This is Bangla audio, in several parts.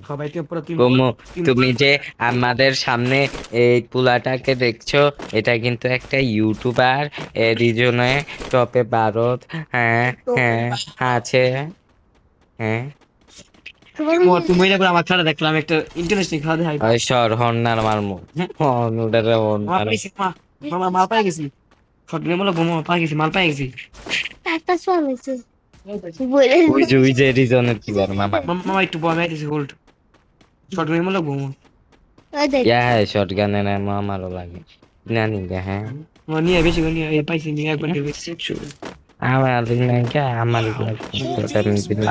সবাইকে পুরো কুমু, তুমি যে আমাদের সামনে এই পুলাটাকে দেখছো, এটা কিন্তু একটা ইউটিউবার, রিজনে টপে ভারত। হ্যাঁ, হ্যাঁ আছে। হ্যাঁ, তুমি আমার খেলা দেখলাম একটা ইন্টারেস্টিং খেলা দেখাই। ওই সর হর্নার মারমু হর্নুডারে মামা হর্নার। পাইছি, মামা মাল পাই গেছি। শর্ট গেম হলো ঘুমো পাই গেছি, মাল পাই গেছি। একটা সোয়াল হয়েছে ওই যে রিজনের প্লেয়ার মামা। মামা একটু বয় মাইতেছি হোল্ড। শর্ট গেম হলো ঘুমো। হ্যাঁ, শটগানে না আমারও লাগে না নিগা। হ্যাঁ, নিয়ে বেশি করে নিয়ে পাইছি, নিয়ে একবার বেশি। আমার নাকি আমার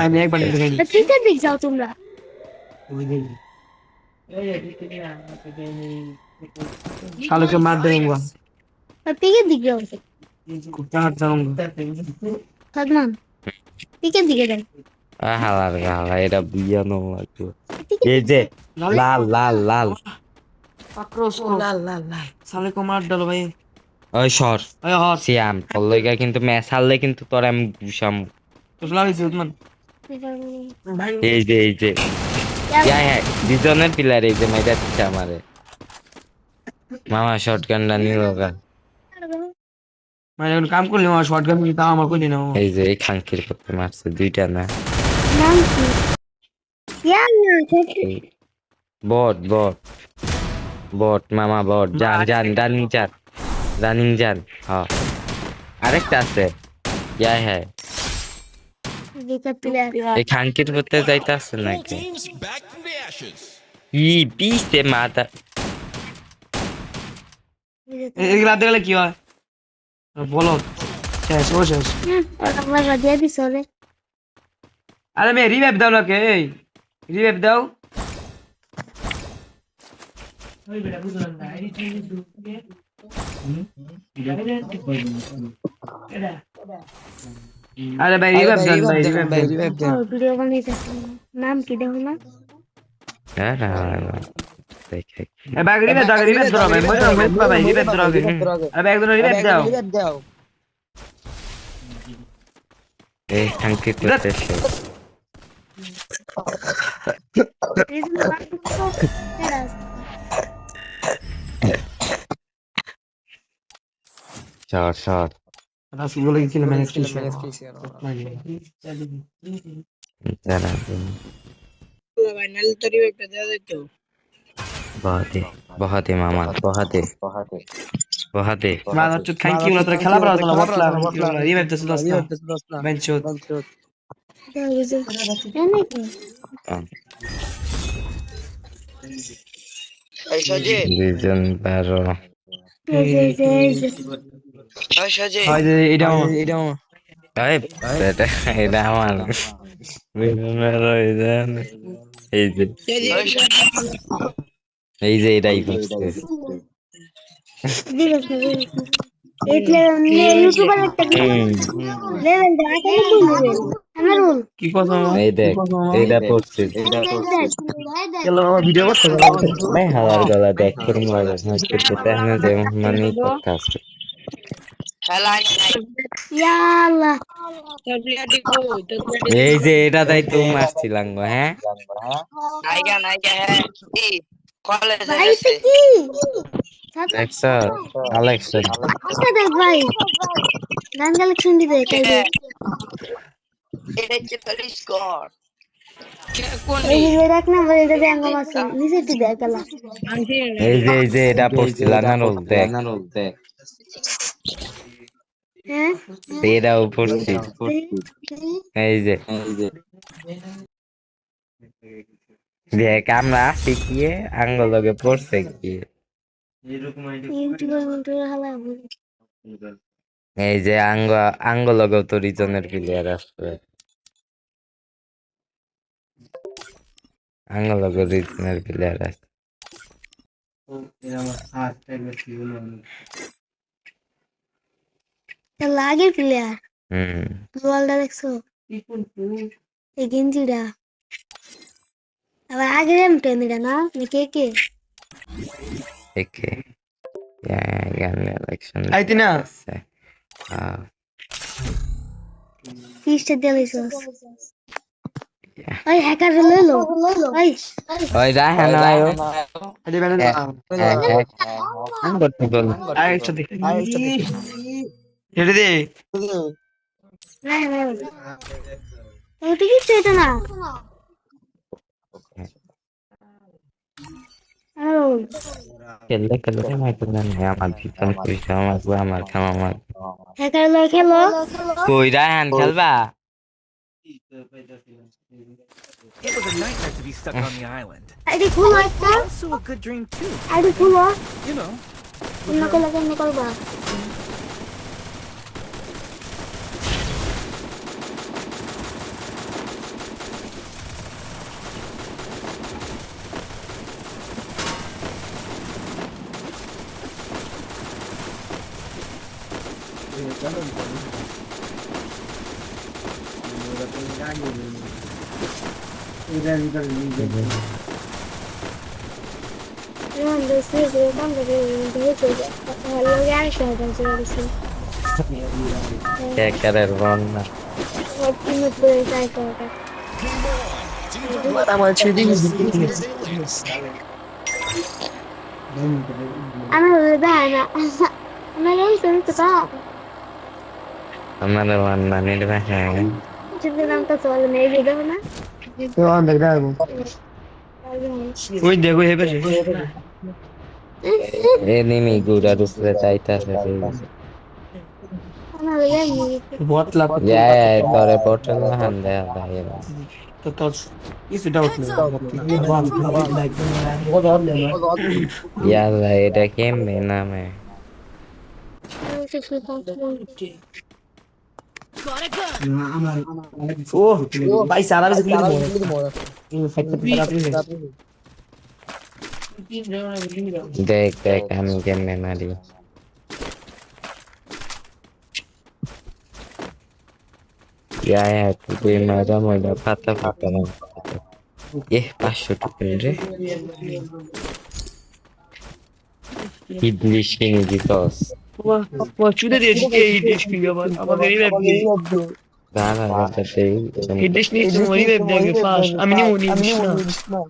আমি একবার দেখাই। ক্রিকেট দিক যাও তোমরা। শালুকে মার দেবো। ক্রিকেট দিক যাও কুত্তা হাত যাऊंगा। সাদমান, ক্রিকেট দিকে যাও। হালার গালা এটা বুঝানো লাগবে। এই যে লাল লাল লাল। लाल लाल लाल साले को मार डालो भाई। ওই সর अरे हाँ সিয়াম, তোর লইগা কিন্তু ম্যাচ হারলে কিন্তু তোর আমি ঘুষাম। तो चला भी उस्मान भाई। এই যে হ্যাঁ, দুজনের প্লেয়ার। এই যে মাইরা দিচ্ছে আমারে মামা, শটগানটা নিল গা। मैं अगर काम कर लूँगा शॉट गन की काम कोई नहीं ना हो। এই যে এই খাঙ্কির করতে মারছে দুইটা না। নাম কি? বট বট বট মামা, বট জান জান রানিং জান, রানিং জান। হ্যাঁ, আরেকটা আছে। হ্যাঁ, এই খাঙ্কির করতে যাইতে আসছে নাকি? ই পিছে মাথা। एक रात देखले क्या है बोलो शेष वो शेष। আমার দিয়ে দিছ রে। अरे मैं रिवाइव दाও ना के रिवाइव दाও। अरे भाई रिवाइव दाও भाई रिवाइव दाও। ভিডিও বানাইতেছ। নাম কি দেখো না? হ্যাঁ দেখে ए बैग रिवाइव दाও भाई मत भाई रिवाइव दाও। अरे बैग दो रिवाइव दाও। এই খাঙ্কি করতে এসে শর্ট শর্ট बस बोले कि मैंने स्किल से জানা बहुत ही मामा बहुत ही بعد तो كان كي ولا ترى خلا برا ولا بطلع ولا ريوايف داس دوستا بنشوت দুইজন 12 هاي এটা এই এটা এটা আমার দুইজন 12 এই যে এই যে এটাই করছে। ইউটিউবার একটা লেভেল দেখাতে লেভেল আমার রুল কি কথা এই দেখ এইটা করছে চলো আমার ভিডিও করতে ভাই হালার গলা দেখ কেমন লাগে করতে না যে মানে পডকাস্ট। ইয়াল্লাহ এই যে এটা তাই তো মারছিলাম গো। হ্যাঁ, ভাই এটা কি দেখছ কালেকশন। আচ্ছা দেখ ভাই গান কালেকশন দিবে তাই দে এই যে দেখ না ভাই এটা ব্যাঙ্গ আছে নিচে তুই দেখ খেলা এই যে এটা পড়ছিল না রোল দেখ হ্যাঁ এটা পড়ছি। এই যে দেখ আমরা আসি কি আঙ্গলকে পড়ছে কি। ইউটিউবার মন্টুর হালা এই যে আঙ্গলকে তো রিজনের প্লেয়ার আসবে, আঙ্গলকে রিজনের প্লেয়ার আসবে। লাগে প্লেয়ার হুম, বলটা দেখছো এই গেঞ্জিটা আবার আগের এমটেন এটা না কে কে একে গান ইলেকশন আইতি না ফিস্টে দিলিস ওই হ্যাকার লই লো ওই ওই রায়হান আয়ো এটা বেড়ে এক এক এক করতে বল আর একটা দেখি এটা দে না না ওটা কি এটা না হ্যালো খেললে খেললে মাইকে না আমার ভিতন পয়সা আমার খাম আমার হ্যাকার লই খেলো কই রায়হান খেলবা It was a nightmare to be stuck on the island. ID খুলো একটা Also a good dream too. ID খুলো You know, অন্য করবা Yo decía que cuando que de hecho lo que han hecho entonces sí একের বন্যা no puede estar con আমার ছেড়ে দিই انا اللي بعنا انا ليش انت بقى আমার বন্যা নির্বাহ شفت انت سؤال ما يجي ده هنا তো অন্ধ দেখো ওই দেখো হেবে এনিমি গুড়ার উপরে চাইতাছে انا اللي جاي বট লাগ তোরে পোর্টাল হান দেয়া ভাই তো তো ইস ডাউট নেই ইয়াল্লা এটা কেমনে নামে ও ভাই সারা বেশি দেখ দেখ আমি কেমনে মারি তুই মারা ময়লা ফাতা ফাতা না 500 টোকেন রে ইডলি কিনে দিতস চুদে দিয়েছি এই ডিশ কি আমাদের এই ম্যাপ দিয়ে দাঁড়া সেই এই ডিশ নিয়ে তুমি ওই ম্যাপ দিয়ে পাস আমি নিব না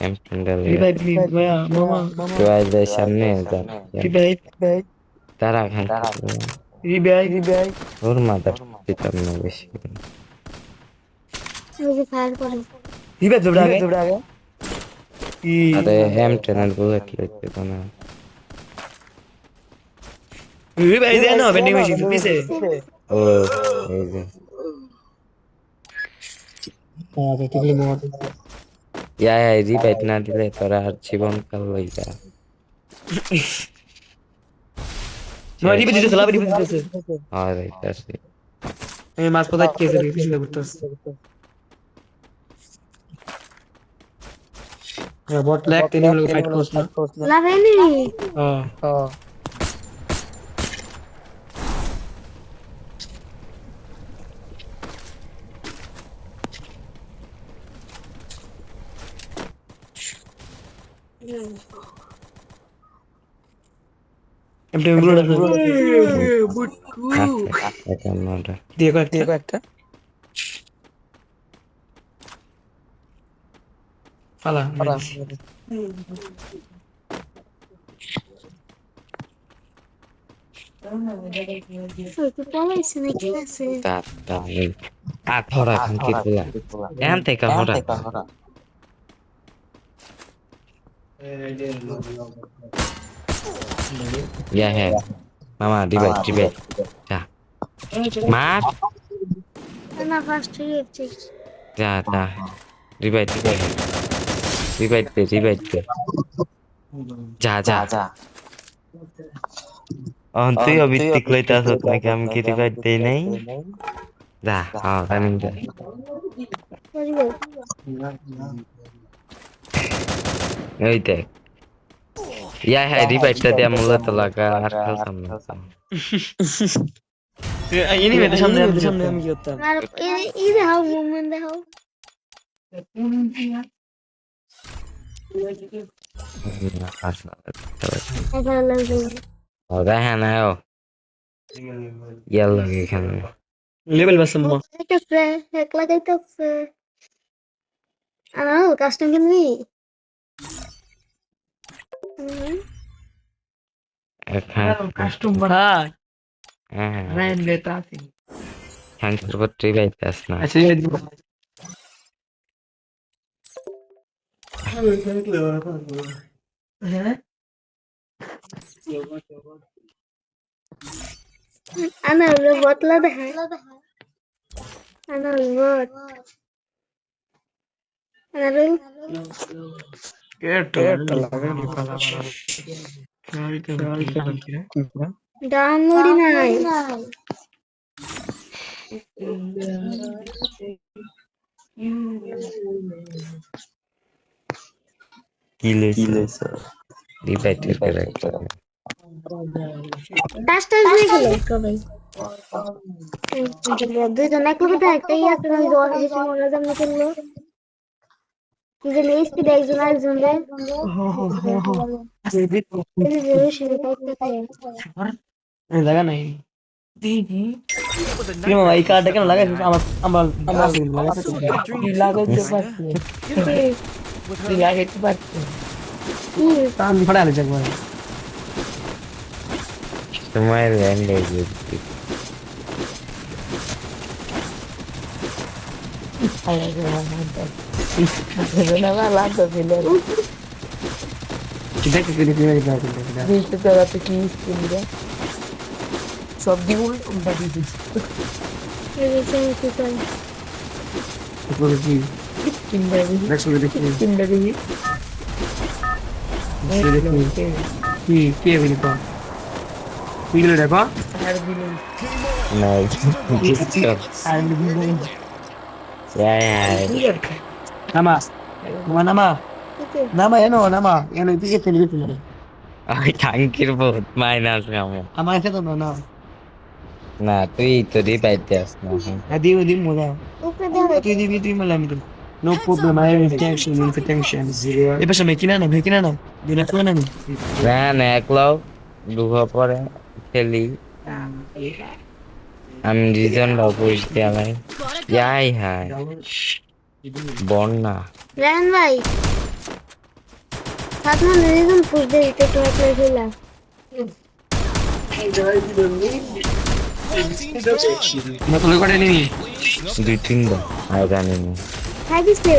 এমপ্যান্ডাল রিভাইভ প্লিজ ভাইয়া মামা তুই আইলে সামনে যা রিভাইভ তারা খান রিভাইভ ওর মাথা দিতাম না বেশি मुझे फायर करो রিভাইভ দৌড়া আগে আরে এম10 বুলেট লইতে কোনা রিভাইভ দেন না বেন্ডিং মেশিন পিছে ও এই যে ইয়া রিভাইভ না দিলে তোরা আর জীবন কাল লইবা নো রিভাইভ দিতে লাভ রিভাইভ দিতে আর এইটাছে আমি মাছ পদার্থ কেসে কিছু করতেছ বট ল্যাগ তিনি লোক ফাইট করছ না ला वेनी হ্যাঁ এমটি গুলো বুটকু এখন নটা দেখো একটা ফালা tu pala isine ki আছে তা আথরা খান কি বলা এখান থেকে হরা ইয়া হ্যাঁ মামা রিভাইভ যা মার না ফার্স্ট হয়েছে যা রিভাইভ দে যা তুই অবিত্তিক লইতাছ নাকি আমি কি রিভাইভ দেই নাই যা রানিং যা ওই দেখ ইয়া হ্যাঁ রিভাইভটা দেয়া মূলত লাগা আর খেলতাম না এনিমে সামনে আমি কি করতাম আর এই দেখাও মুভমেন্ট দেখাও এখানে লাগবে রায়হান আয়ো ইয়ার লাগে এখানে লেভেল বাস মামা একটা ফ্রে এক লাগাইতেছে আনারুল কাস্টম কিনবি? এখানে কাস্টম বাড়াই হ্যাঁ রাইন লেতা আছে হ্যান্ডের উপর ট্রি পাইতাস না আচ্ছা এই দিব হ্যাঁ আনারুল বতলা দেখায়। আনারুল বত। আনারুল কেটে লাগানি পালা ডাউনলোডই নাই। কি লেছে ডিভাইডের করে টাস্ট দিয়ে গেল কবে? দুইজন এক লোকে একটাই আছে না জল হেসে মনে যেমন করলো যে নেক্সট একজন আরেকজন রে এই জায়গা নাই দিদি It was a কি মামা এই nightmare to be কার্ডটা stuck কেন on the লাগাইছিস island. আমার লাগাইতে So many dreams লাগাইতে to পারছি with her. লাগাইতে পারছি আমি ফাড়া আলে একবার তোমার ল্যাঙ্গুয়েজ kita ke kita সব দিব উল্টা দিছি উপরে কি দেখো দেখি কি কে বলি তো বিলে দেখো না আর বিলে yeah nama nama nama eno itu ke tele tele আমি কাঙ্কির বহুত মাইনাস কামো ama itu tuh na না তুই তো ডিভাইডে আস না adi udi mula tu di malam itu no problem I have intention e pasa mekina na dina tu na না না একলাও দুহ পরে খেলি আমি রিজন বা বুঝতে আমি যাই হাই বন্যা রায়ন ভাই সাত মান রিজন পুশ দে এটা তো প্লে খেলা na tuloy ko din ni দুই তিনবার আর জানি না থাকিস রে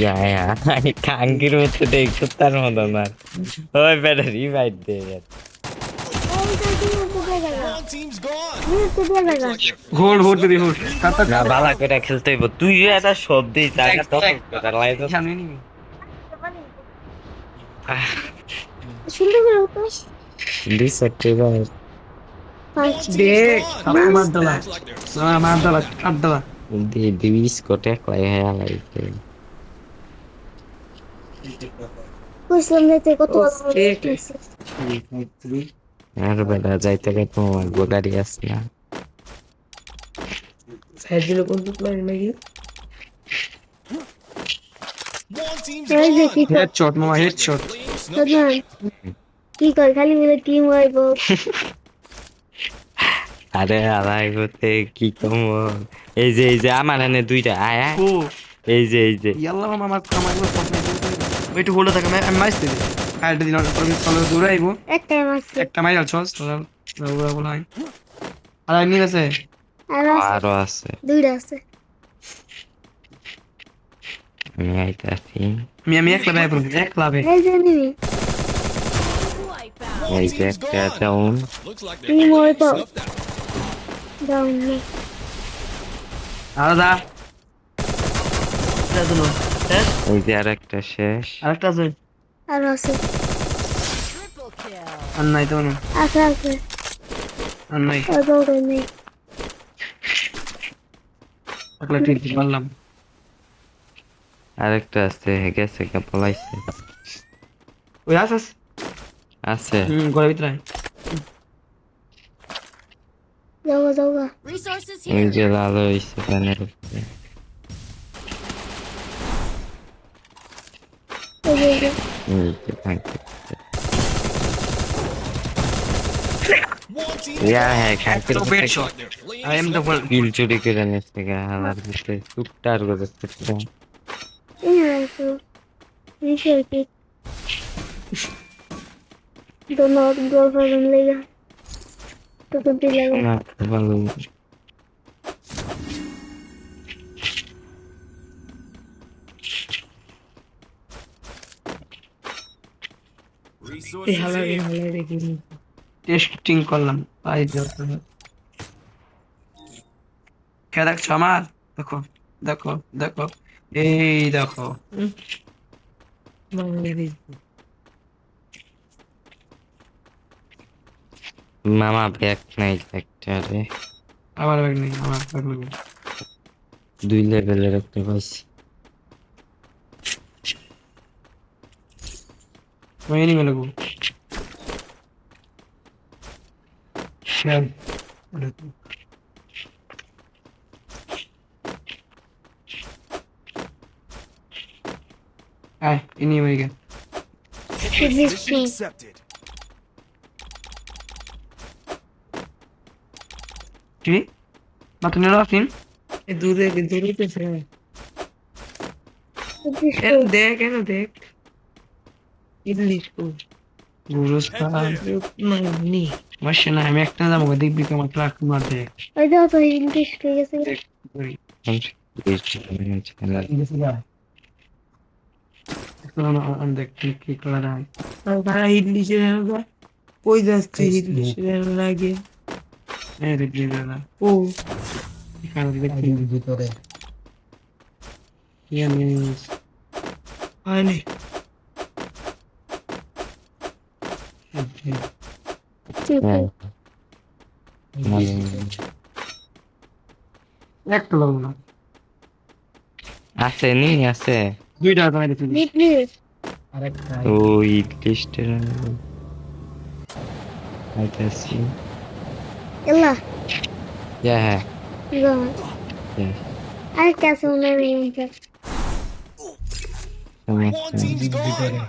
যাই হাই কাঙ্কির মতো দেখছো তার মতো না ওই বেটা রিভাইড দে hold di hold kata না বালা করে খেলতে হইব তুই যে একটা শব্দে জায়গা তখন কথা লাগাইতো সামনে নি সুন্দর করে তো ডিসেক্টিভার দেখ আমার দলা কাট দলা দি দিবিস কোটে ক্লাই হয়া লাইতে কইছিলাম যে কত আর বেটা যাইতে গেলে তোমার গোগাড়ি আস না সাইজে কোন প্লেয়ার নাকি এই যে কি হেডশট মামা হেডশট সাদমান কি কর খালি মিলে টিম হইব আরে আলাই হতে কি কম এই যে আমার এনে দুইটা আয় আয় ও এই যে ইয়াল্লা মামা আমার কামাইলো পছন্দ ওইটু হোল্ড থাকে আমি মাইস দিই আইডা দিন আমি চলো দূরে আইবো একটা মাস একটা মাইল চল তোরা বলা হয় আর নি আছে আরো আছে দুইটা আছে আমি আইতাছি আমি একলা ভাই বলছি একলা ভাই এই যে নিবি এই যে একটা ডাউন টিম হইব ডাউন না আর দা দাদু এই যে আর একটা শেষ আরেকটা আছে আর আছে আর নাই তো না আছে আছে আর নাই আর দৌড় নেই একলা ঠিক বললাম আরেকটা আছে গেছে কে পলাইছে ওই আসস আছে ঘরের ভিতরে যাও Resources এই here. যে লাল হইছে প্যানের উপরে এই যে এই যে থাকবে ইয়া হ্যাঁ খাকের Top head shot. I am the world. কিল চুরি করে নিচ্ছে গা হালার ভিতরে টুকটার করে করছে Isso. Isso aqui. Do norte do Alvarão Legal. Tudo brilhando. না ভালো Resources here. টেস্টিং করলাম পাই যত কে দেখছো আমার দেখো দেখো দেখো এই দেখো মামা ব্যাগ নাই একটা রে আমার ব্যাগ নেই আমার ব্যাগ নেই 2 লেভেলের একটা পাইছি मैं नहीं मिलेगो शायद आए इन्हीं में गया Mission accepted. जी मैं तो नहीं रहा फिर দূরে দূরে তো ফেলে দেখ কেন দেখ ইংলিশ কো गुरुस का নি मशीन है मैं एक ना मुझे देख भी कम क्लास मारते हैं Aí deu pra English que ia ser. हम देखते की कलर है ভাড়া ইংলিশে না কই যাচ্ছে ইংলিশে লাগে नहीं देख भी रहा ও दिखाने देखते ভিতরে ये नहीं হয়নি হ্যাঁ एक तो लोग ना আছে নি আছে দুইটা তোমায় দেখি English. আরেকটা ও ইংলিশটা আইতাছি Ela. ইয়া হ্যাঁ Igual. হ্যাঁ Ai, que essa não é minha. ভিতরে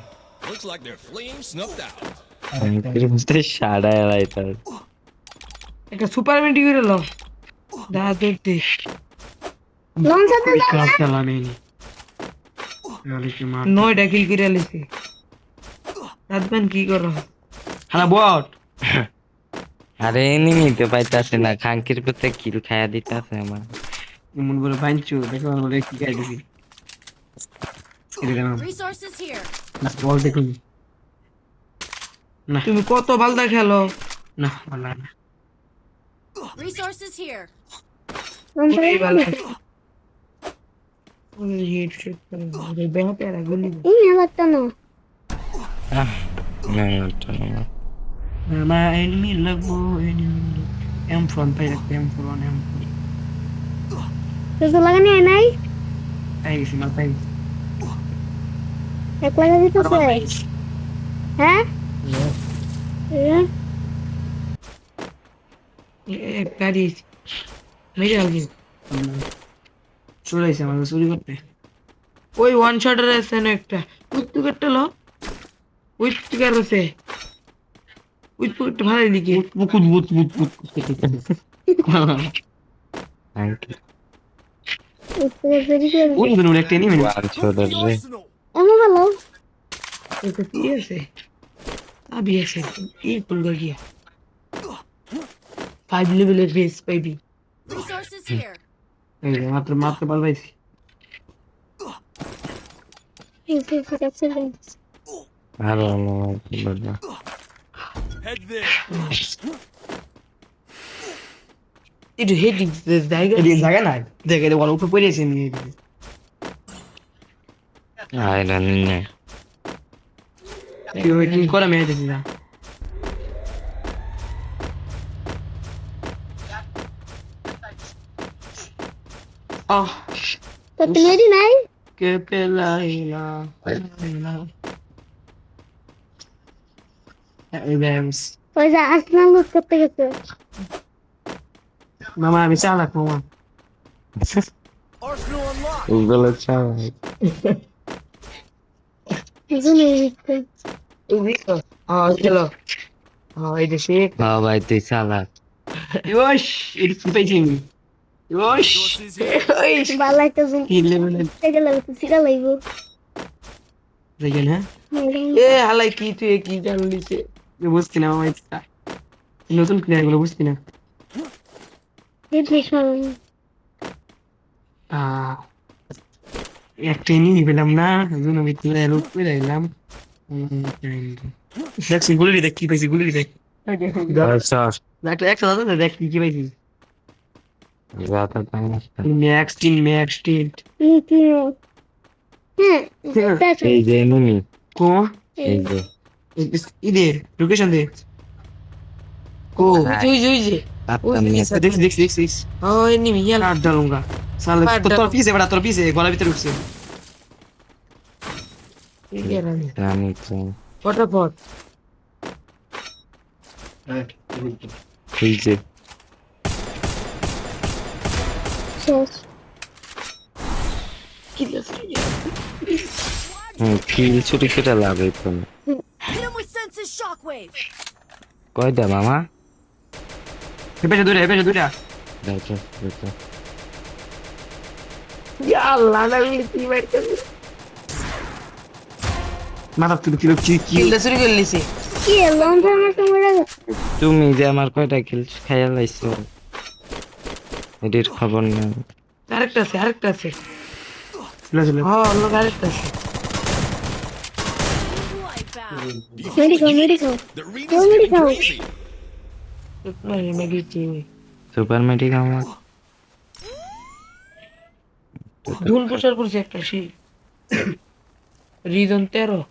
Looks like their flame snuffed out. এর মধ্যে সাড়া এলাইতা একটা সুপার মিটি করে লো দা ধরতে Não sei कोई क्लास चलाने नहीं गाली के मार 9টা কিল করে লিছে রাতবান কি করো हला बॉट আরে এনিমি তো পাইতাছে না খাঙ্কির পুতে কিল খায়া দিতাছে আমার मन बोले बांचो देखो मन बोले की कर दी इधर ना Resources here. ना बॉल देखो ना তুমি কত বালদা খেলো ना वाला ना Resources here. Não ওই sei. বালা ওই হেডশট করে বেহ পেরা গুলি Ih, ela tá não. না ওটা না ما enemy लगो enemy M4 पे रखते M4 M4 Você laga nem aí, आई किसी मार पे é que laga de você. Hã? É? এক গাড়ি মেরে আগে चले से हमारे चोरी करते ওই ওয়ান শটার আছে না একটা ওই তো একটা লো ওই তো কার আছে ওই তো একটা ভালো লিখে बुत बुत बुत बुत খাঙ্কি Você vai ver que उन दोनों एक नहीं मैंने ওয়ান শোল্ডার রে Arsenal. é uma valor. এটা কি আছে আবি আছে কি করলো গিয়া 5 লেভেলের বেস পাইবি Resources here. मात्र मात्र बल भाई Isso, fica excelente. ভালো আমার বলবা Head there. একটু হেডিং জায়গা ये जगह ना देख ये वाला ऊपर पड़े से नहीं আই জানি না ये वेटिंग करा मैं देखी ना आह Tô com medo, né? que pelaila pelaila Evans Pois é, acho que na luz que eu peguei aqui. mama me chala mama Arsenal unlocked. ওগুলো চাও Mas eu não vi. বুঝছো চলো এই যে শেখ বাবা ভাই তুই চালাক ইয়োশ এটা কি পাইছি আমি ইয়োশ Resources here. ভালো একটা জুম কি লেভেলের থেকে লাগবে সিরা লাগবে দেখেন হ্যাঁ এ হালাই কি তুই কি জানলিছে বুঝছি না মামা এটা নতুন প্লেয়ার গুলো বুঝছি না একটা নিয়ে পেলাম না জন্য ভিতরে লোক করে এলাম দেখছি গুলি দেখ কি পাইছি গুলি দেখ সর একটা একটা দাদা দেখ কি কি পাইছি যাতা তাই ম্যাক্স টিন এই যে এনিমি কো এই যে ইদে লোকেশন দে কো ওই যে আপনার নিয়ে দেখ এনিমি ইয়াল काट डालूंगा साले काट तो डाल। तोर पीछे बड़ा तोर पीछे गोला भीतर घुसे রানী ট্রেন ফটাফট এই যে শেষ কিল ছুটি ছুটা লাভ হইতো না Hit him with senses shockwave. কয়টা মামা हे पे दूर দেখো দেখো ইয়াল্লা না কি বাইতে मारा तू की কিলটা চুরি করে লিছে কি লং টাইমের সময় তুমি যে আমার কয়টা কিল খাইয়া লাইছো এটির খবর নেই আরেকটা আছে चलो লোক আরেকটা আছে Wipeout. Medical The arena's getting go. crazy. মেডিটি সুপার মেডিক আমার ধুল প্রচার করছে একটা সেই রিজন 13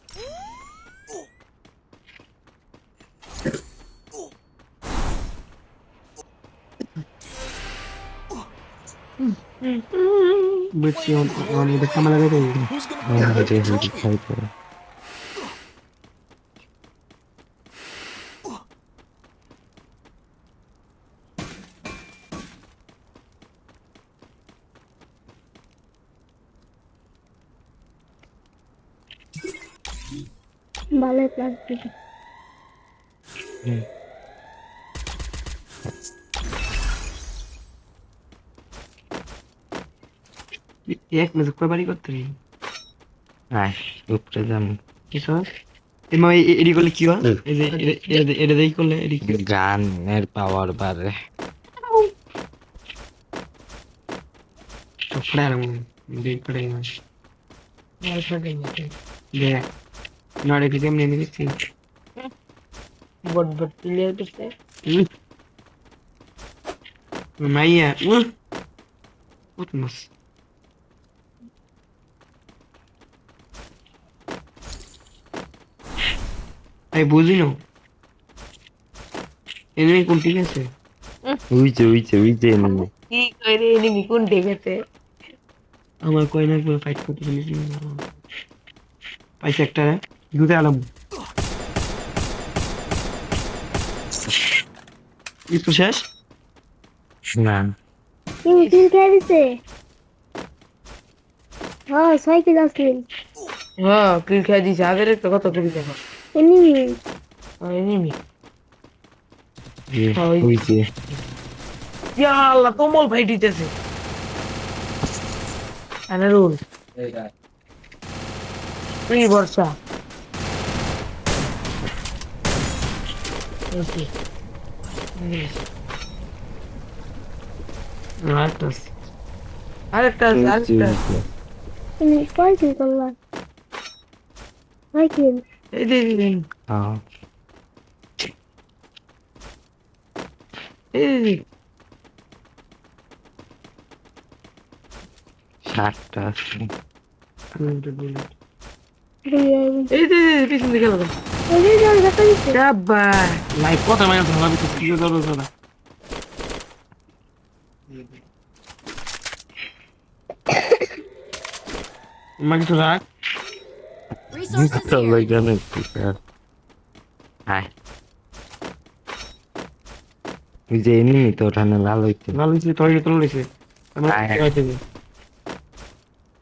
बच्ची और ये देखा मला देते Who's gonna যে হিট খাইতে ভালো ক্লাস দিছে एक में कोई बारी करते रही আয় উপরে যাম किसो ए मैं एडी করলে কি হয় এই যে এটা দেই করলে এডি গানের পাওয়ার বাড়ে তো ফ্লার দেই করে না দে নড়ে কি কেমনে নিবি বট ক্লিয়ার করতে মাইয়া উঠমস এই বুঝি না এনে কোন ঠিক আছে ওই যে এনিমি কি করে এনিমি কোন দেখেছে আমার কই না করে ফাইট করতে দিলি পাইছে একটা দুতে আলম ইতো শেষ না তুমি কিল খেয়েছে হ্যাঁ সাইকেল আসলে হ্যাঁ কিল খেয়ে দিছে আগের একটা কথা কবি দেখো এনিমি এনিমি ওই যে ইয়াল্লা কমল ভাই দিতেছে আনারুল এই বর্ষা আরেকটা তুমি কয় কিল করলা সাইকেল এই যে হ্যাঁ এই 60টা আছে এই যে পিছন দিকে লাগা ওই যে দেখা দিচ্ছে ডাব্বা লাইক কত মানে ভাবি তো কি করব দাদা মাকে তো রাখ Resources তো here. লাগানো হাই ওই যে এনিমি তো ওখানে লাল হইতে ভালো হইছে তোর তো লইছে আমার আয়। খাইতে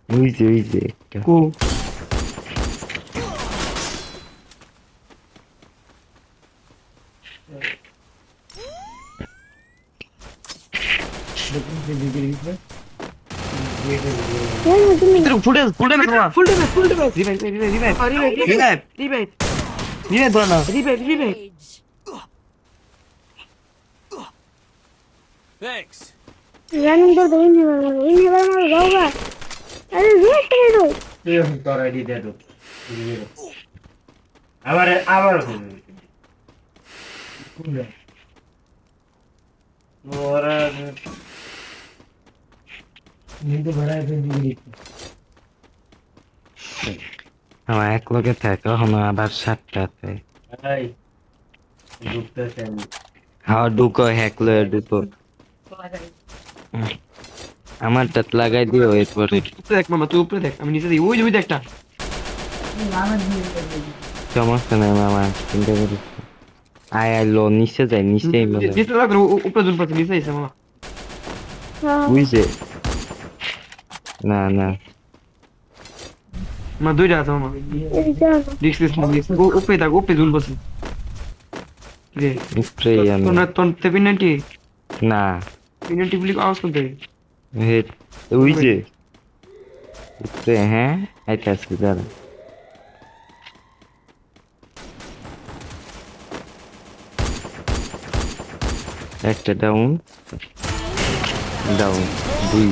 ওই যে একটা কো তুমি full damage full damage revive revive revive revive ধরো না রিভাইভ Rage. Thanks. রানিং দর দেই ইনহেবার মারো যাওগা আরে রেট হেরো তুই তোর আইডি দে তো আবার ওরা নিতে বাড়ায় ফেলবি আমার এক লোকে থাকে হনো আবার 7টাতে এই ঢুকতেছে আমি হাওয়া ঢুকো হ্যাক লয়ে ঢুকো আমার টাত লাগাই দিও এরপরে উপরে দেখ মামা তুই উপরে দেখ আমি নিচে দিই ওই যে একটা সমস্যা নাই মামা চিন্তা করিস না। আয় আয় লো নিচে যাই নিচেই বলে নিচে লাগবে উপরে জুন পাচ্ছে নিচে এসে মামা বুঝছে না না মা দুইটা আছে মামা এই যাও ডিক্স উপরে জুন পাচ্ছে রে স্প্রে আমি তোর পিনান্টি না পিনান্টি বলি আওয়াজ করতে হে ওই যে স্প্রে হ্যাঁ আইতে আসছি দাঁড়া একটা ডাউন ডাউন দুই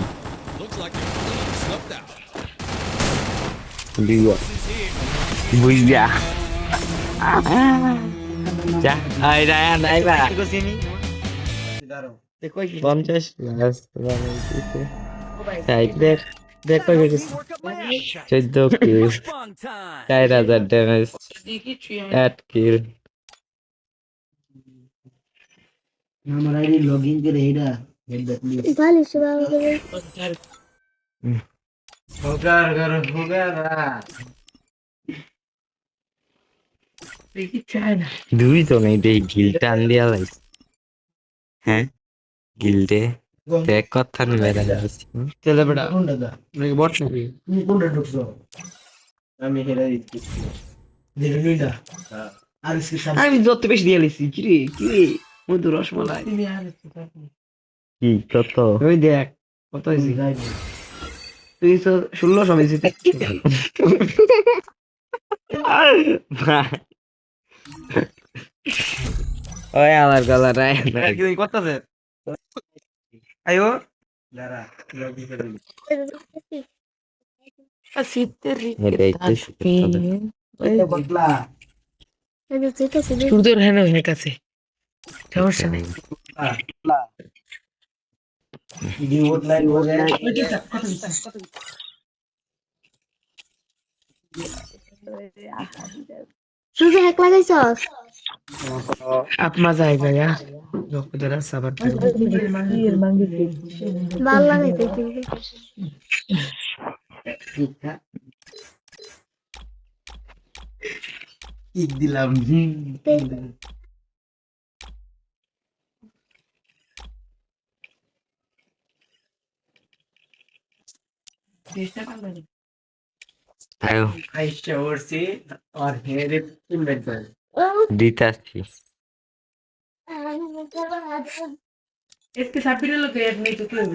Looks like your fleeing snuffed out. দুইয়া বুঝা যা আই রায়া নাই বা দেখো সিনি দেখো কি 50 প্লাস সাইড দেখ দেখ কই গেছে Work up my appetite. 14 kill Fun time. 4000 damage 8 কিল আমার আইডি লগইন করে এটা ভালো সবাই হোগা দেখি চায় না দুই তো নেই দেই গিল টান দিয়া লাইস হ্যাঁ গিল দে দেখ কথা নিবে যাচ্ছি চলে বেটা কোনটা দা নাকি বট নাকি তুমি কোনটা ঢুকছো আমি হেরে দিচ্ছি দেখে লইলা আর সে সামনে আমি যত বেশি দিয়ে লিছি কি রে মধু রসমালাই তুমি আর কি কত ওই দেখ কত হয়েছে যাই তুই তো 1600 হয়েছে ওই আমার গলা রায় কি করতেছে আইও দাঁড়া লগইন করে দিই। শীতের বদলা এই যে ঠিক আছে সূর্যের হ্যাঁ হয়ে গেছে সমস্যা নেই ভিডিও লাইন हो गया শুধু হ্যাক লাগাইছস आप मजा आएगा यार लोग जरा सबर करो ভালো লাগাইছে কিন্তু কিক দিলাম আয়ো আইসা ওরছি আর হেরে পিনবেন দিতাছি इसके साथ भी लोग ऐड नहीं तो क्यों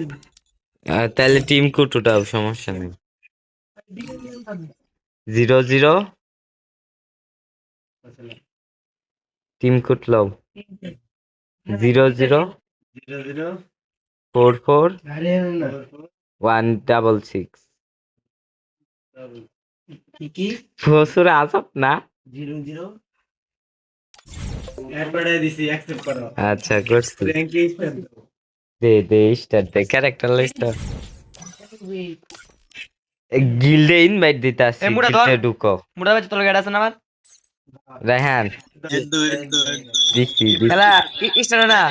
তাহলে টিম কোড উঠাও সমস্যা নেই 00 টিম কোড লাও 00 00 44 আরে না 166 কি প্রচুর আজব না 00 এড বাড়াই দিছি অ্যাকসেপ্ট করো আচ্ছা করছি rank star they start they character list গিল্ডে invite দিতাছি এ, মুড়া ধর। গিল্ডে ঢুকো মোটা বাচ্চা তোর গাড়ি আছে না আমার রায়হান দিছি খেলা ইস্টার না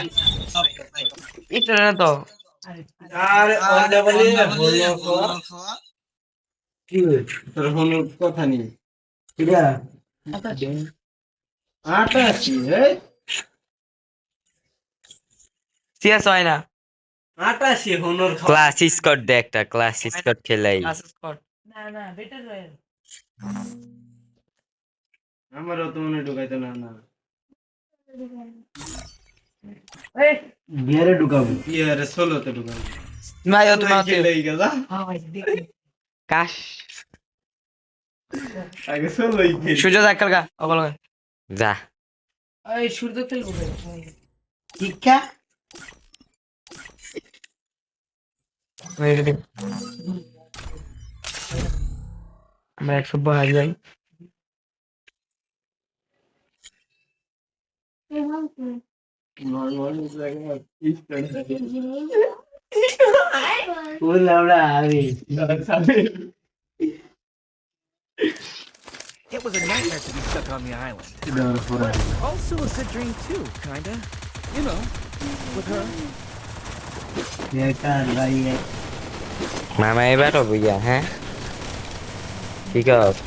ইস্টার না তো আর ওটা বলি কি তোর কোনো কথা নেই কিরা আটা কি এই সিএস হয় না আটা সে হনর ক্লাস স্কট দে একটা ক্লাস স্কট খেলাই ক্লাসেস কর ना ना बेटर रॉयल আমারও তো মনে ঢুকাইতো না না বিয়ারে ঢুকাবো ইয়ারে 16 তে ঢুকাই না ইয়া তুমি আতে লই গেলা হ্যাঁ ভাই দেখি কাশ আগে সব লই গে সূর্য দেখ কালকা অকল যা এই সূর্য খেলবো ভাই শিক্ষা আমরা 100 বহাই যাই কোন লাউড়া আমি It was a nightmare to be stuck on the island. Also a good dream too, kinda. You know, with her. বেকার ভাই মামা এবার বুঝা হ্যাঁ ঠিক আছে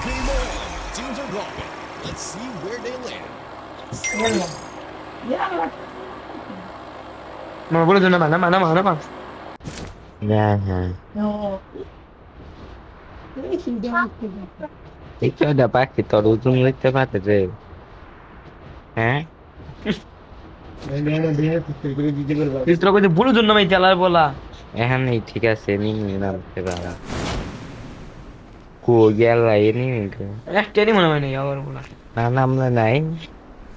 Game on. Teams are rocking. Let's see where they land. মামা বলে না না না না না হ্যাঁ হ্যাঁ এটা পাখি তোর ওজন লিখতে পারতে রে হ্যাঁ তোর কইতে বলে জন্য ভাই তেলার বলা এখন এই ঠিক আছে নিয়ে নামতে পারা কো গেল এনি একটাই মনে হয় না আবার বলা না নামলে নাই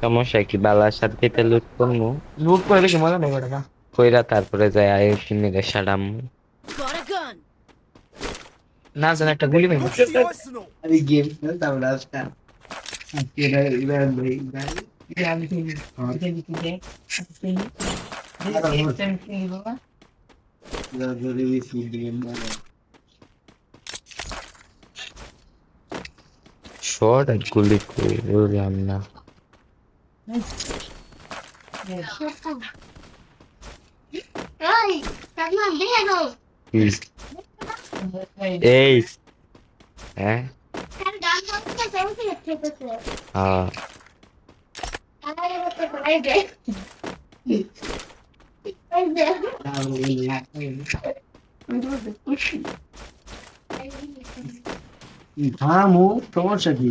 সমস্যা কি বালার সাথে লুট করবো লুট করে বেশি মজা নেই ওটা কইরা তারপরে যায় আয় কিনে সাডাম Got a gun. না জান একটা গুলি ভাই What's the arsenal? আমি গেম খেলতাম না আজকে এরা এরা লই ভাই জরুরি বেশি গেম মানে শর্ট আর গুলি কই বললাম না Oi, tá me vendo? এই হ্যাঁ Cara, dá uma coisa que você. হ্যাঁ Ai, eu vou ter mais ver. Pois é. থামো সমস্যা কি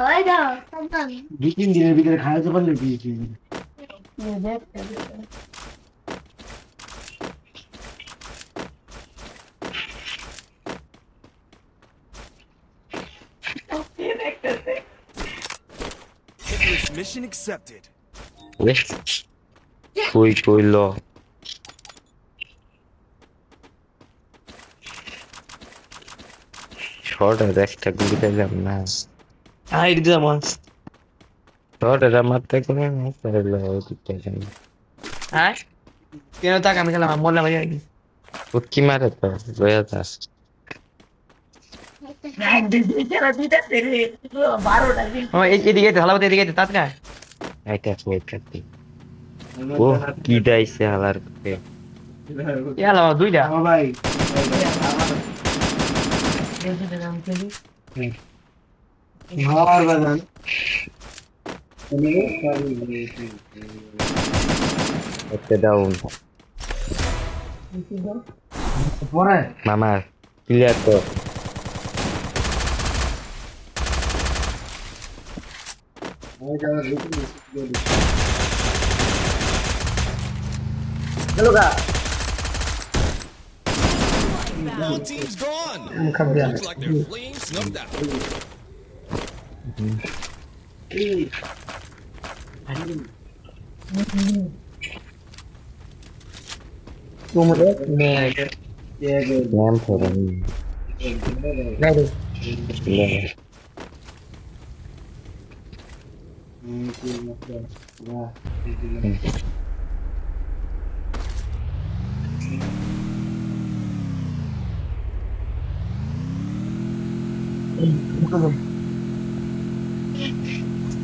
Olha, tá dando. 2-3 দিনের ভিতরে খাওয়াতে পারলে কি English mission accepted. কই কইল শর্ট আর একটা গুলি দিলাম না আই দিদা মাস শর্ট আর মারতে করে না তাহলে ওইটা জানি হ্যাঁ কেন তাক আমি খেলাম মরলাম ভাই ও কি মারে তো লয়া দাস এদিকে ভালো এদিকে তাৎকা এটা কই কাটি ও কি দাইছে হালার করে ইয়ালা দুইটা ভাই আর বাজান একটা ডাউন পরে মামা ক্লিয়ার তো One team's gone. Looks like their flame snuffed out. Ma'am phone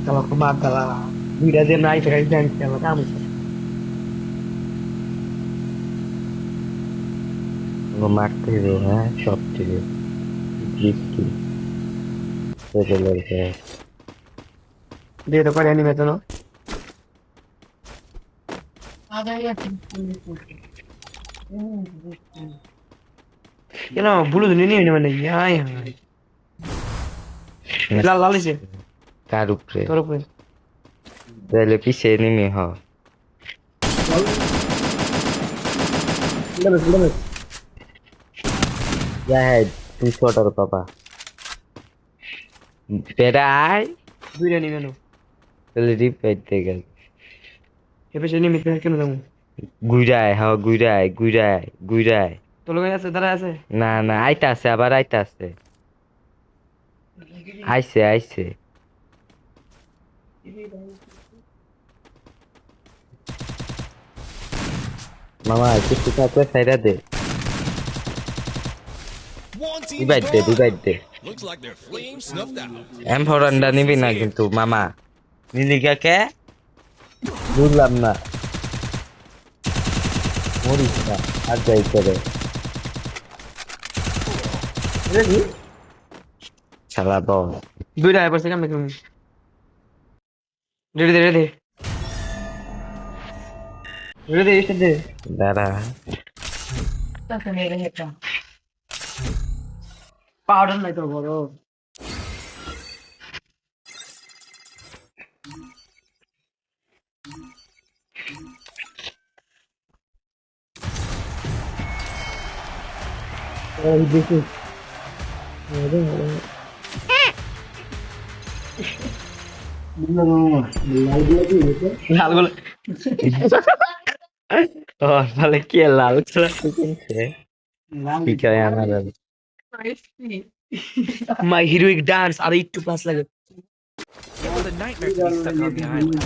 Kalau ke mata lah. Tidak dia naik sekali dan kalau kamu. মারতে হবে হ্যাঁ সব থেকে জিতকি সেগুলোকে Dia tu kau anime tu no. কেন বুলু ধুনি নিয়ে মানে হাই হাই লাল লাল এসে কার উপরে তোর উপরে তাহলে পিছে এনিমি হ হ্যাঁ তুই ছোটর বাবা বেড়াই দুইটা নিয়ে কেন তাহলে রিপাইতে গেল এবার সে নিয়ে কেন যাবো গুইরায় হ্যাঁ গুইরায় তোর লোক আছে দাঁড়া আছে না না আইতাছে আবার আইতাছে আইছে মামা কিছু থাকলে সাইডা দে One team রিভাইভ দে looks like their flame snuffed out. M4 নিবি না কিন্তু মামা নিলিকা কে বুঝলাম না মরিস না আর যাই করে শালা বল দুইটা এবার সে কেমন রেডি দে রেডি রেডি এসে দে দাঁড়া পাউডার নাই তোর বড় লাল গোল ও তাহলে কি লাল খেলা কিনছে কি কয় আমার মাই হিরোইক ডান্স আর একটু প্লাস লাগে It was a nightmare to be stuck on the island.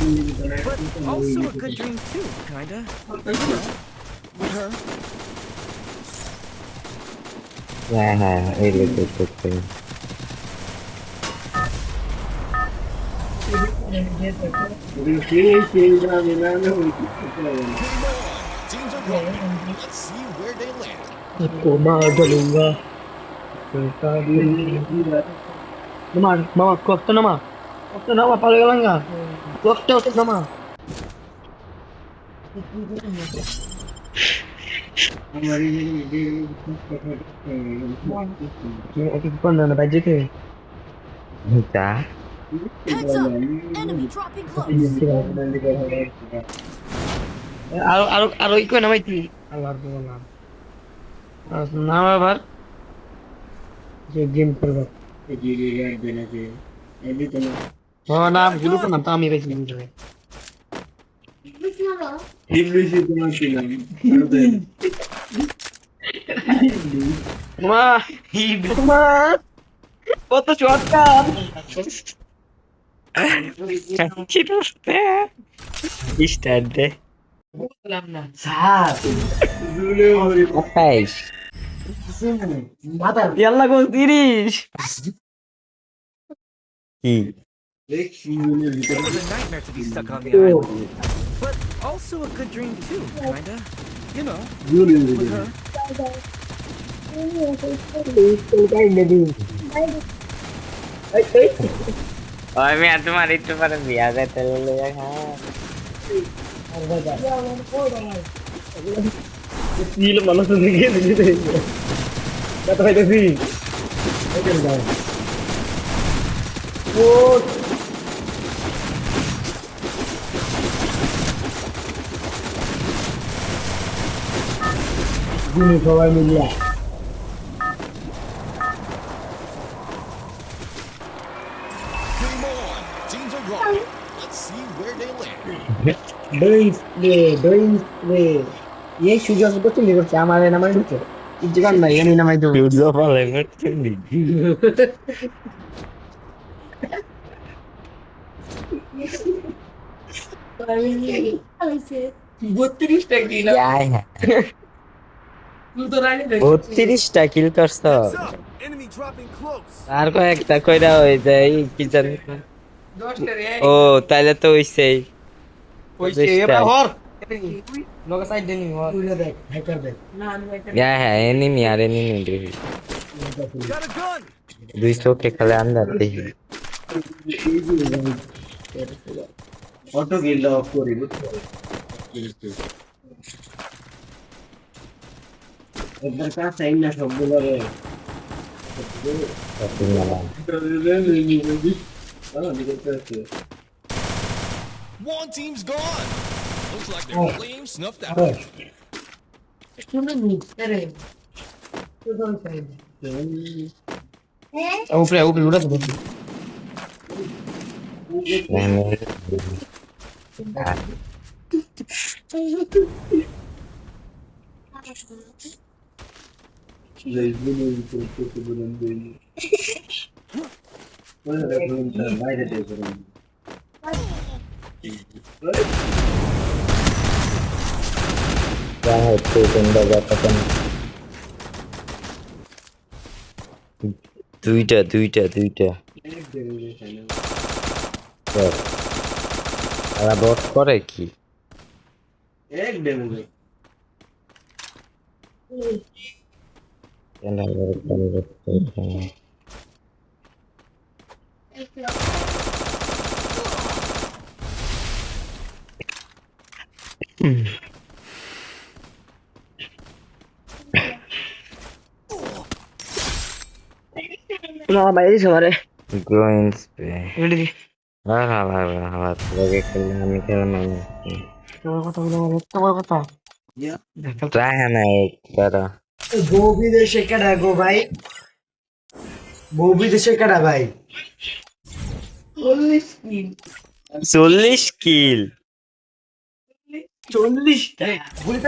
But also a good dream too, kinda. You know, with her. হ্যাঁ এই লোক Teams are rolling. Let's see where they land. মামা কষ্ট নামা পালে গেলাম গা কষ্ট নামা বাজেতে যা Heads up! Enemy dropping close. আরো আরো আরো ই করে নামাইতি আল্লাহর বললাম নাম আবার যে গেম খেলবো ও নাম গুলো তো নাম তো আমি বেশি বুঝবে মা মা কত শর্টকাট স্টার্ট দে বললাম না স্যার 28 মাথা ইয়াল্লা গো 30 কি It was a nightmare to be stuck on the island. But also a good dream too, kinda. You know, with her. ওই আমি আর তোমার একটু পরে বিয়া যেতে বলে হ্যাঁ Film mana sedikit gitu. Kata itu sih. Oh. Gini sawai media. Game on. Teams are rolling. Let's see where they land. Doing play. ये সুযোগ করতে নি করছে আমারে নামাই দিতে ইজ্জত নাই এনে নামাই দেব ইউজ অফ অল এভারথিং বত্রিশটা কিল করছ Enemy dropping close. আর কয়েকটা কইরা হয়ে যায় কি জানি ও তাইলে তো হইছেই কইছে এবার হর লোক সাইড দেনি হর দেখ হ্যাকার দেখ হ্যাঁ এনিমি আর এনিমি দেখি Got a gun. 200 কে খেলে আন্দাজ দেখি অটো গিল্ড অফ করি বুঝছো একবার কাছে আইন না সবগুলো রে One team's gone. Looks like their flame snuffed out. শুনে নি আরে কোথাও চাই উপরে উপরে উড়া তো বাইরে দেখো যা হচ্ছে তোমরা ব্যাপারটা দুইটা তারা বট করে কি এক ডেমে কেন আবার কেন করতে হয়? না বাইরে সবারে Growing spray. রেডি দি হালা তোকে খেললে আমি খেলবো না তোমার কথা বলে আমার তোমার কথা ট্রাই না একবার বউ বিদেশে কেডা গো ভাই বউ বিদেশে কেডা ভাই 40 কিল 40 গুলি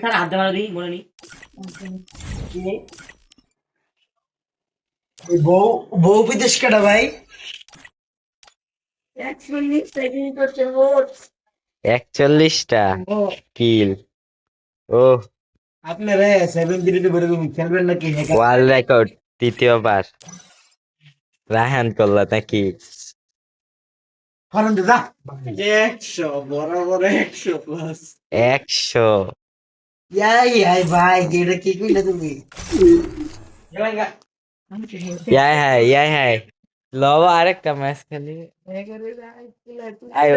ছাড়া হাত মারা দিই মনে নি বউ বিদেশ কেডা ভাই 41টা কিল ও আপনারা 73 বলে খেলবেন নাকি ওয়ার্ল্ড রেকর্ড তৃতীয়বার রাহান করল নাকি কারণ দাদা 100 বরাবর 100 প্লাস 100 ইয়াই ভাই এটা কি কইলা তুমি ইয়াই হাই লব আরেকটা ম্যাচ খেলি আয়ো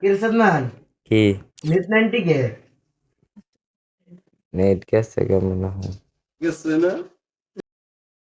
কিরসদমান কি নেট 90 কে নেট গেছে কেমন হয় গেছে না